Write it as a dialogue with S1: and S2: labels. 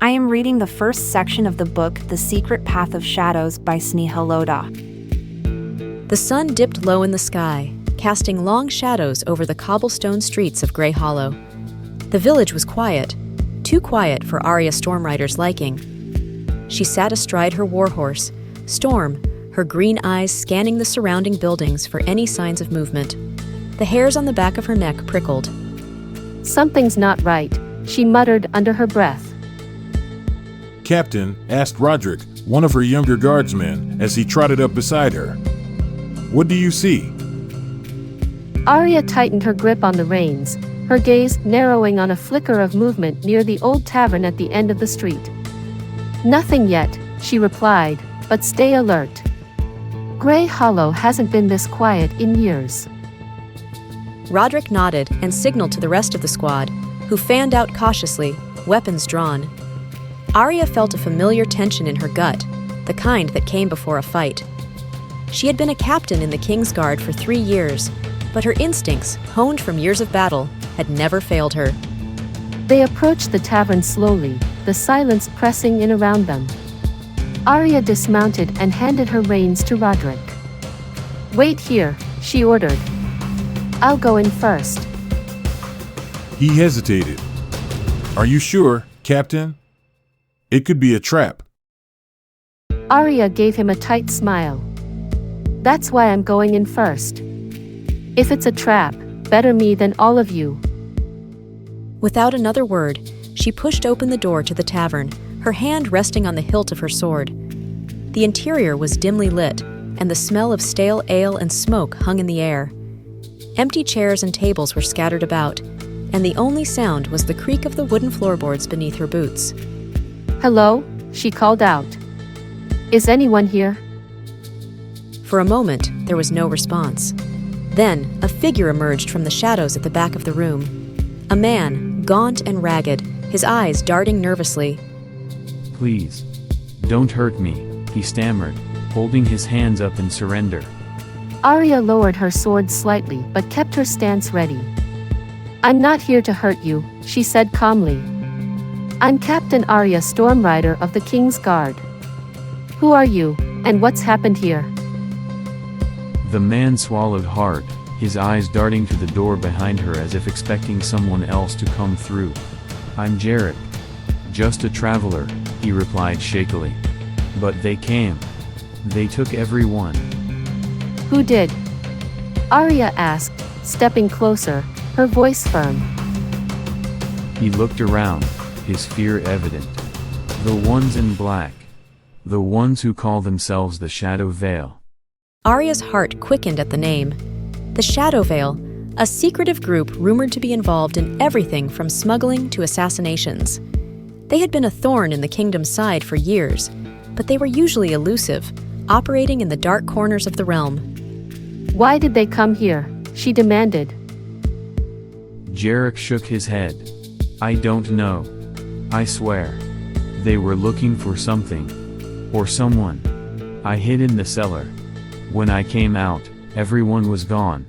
S1: I am reading the first section of the book The Secret Path of Shadows by Sneha Lodha.
S2: The sun dipped low in the sky, casting long shadows over the cobblestone streets of Grey Hollow. The village was quiet, too quiet for Arya Stormrider's liking. She sat astride her warhorse, Storm, her green eyes scanning the surrounding buildings for any signs of movement. The hairs on the back of her neck prickled.
S3: "Something's not right," she muttered under her breath.
S4: "Captain," asked Roderick, one of her younger guardsmen, as he trotted up beside her. "What do you see?"
S3: Arya tightened her grip on the reins, her gaze narrowing on a flicker of movement near the old tavern at the end of the street. "Nothing yet," she replied, "but stay alert. Grey Hollow hasn't been this quiet in years."
S2: Roderick nodded and signaled to the rest of the squad, who fanned out cautiously, weapons drawn. Arya felt a familiar tension in her gut, the kind that came before a fight. She had been a captain in the Kingsguard for 3 years, but her instincts, honed from years of battle, had never failed her.
S3: They approached the tavern slowly, the silence pressing in around them. Arya dismounted and handed her reins to Roderick. "Wait here," she ordered. "I'll go in first."
S4: He hesitated. "Are you sure, Captain? It could be a trap."
S3: Arya gave him a tight smile. "That's why I'm going in first. If it's a trap, better me than all of you."
S2: Without another word, she pushed open the door to the tavern, her hand resting on the hilt of her sword. The interior was dimly lit, and the smell of stale ale and smoke hung in the air. Empty chairs and tables were scattered about, and the only sound was the creak of the wooden floorboards beneath her boots.
S3: "Hello?" she called out. "Is anyone here?"
S2: For a moment, there was no response. Then, a figure emerged from the shadows at the back of the room. A man, gaunt and ragged, his eyes darting nervously.
S5: "Please, don't hurt me," he stammered, holding his hands up in surrender.
S3: Arya lowered her sword slightly but kept her stance ready. "I'm not here to hurt you," she said calmly. "I'm Captain Arya Stormrider of the King's Guard. Who are you, and what's happened here?"
S5: The man swallowed hard, his eyes darting to the door behind her as if expecting someone else to come through. "I'm Jarek. Just a traveler," he replied shakily. "But they came. They took everyone."
S3: "Who did?" Arya asked, stepping closer, her voice firm.
S5: He looked around, his fear evident. "The ones in black. The ones who call themselves the Shadow Veil."
S2: Arya's heart quickened at the name. The Shadow Veil, a secretive group rumored to be involved in everything from smuggling to assassinations. They had been a thorn in the kingdom's side for years, but they were usually elusive, operating in the dark corners of the realm.
S3: "Why did they come here?" she demanded.
S5: Jarek shook his head. "I don't know. I swear. They were looking for something. Or someone. I hid in the cellar. When I came out, everyone was gone."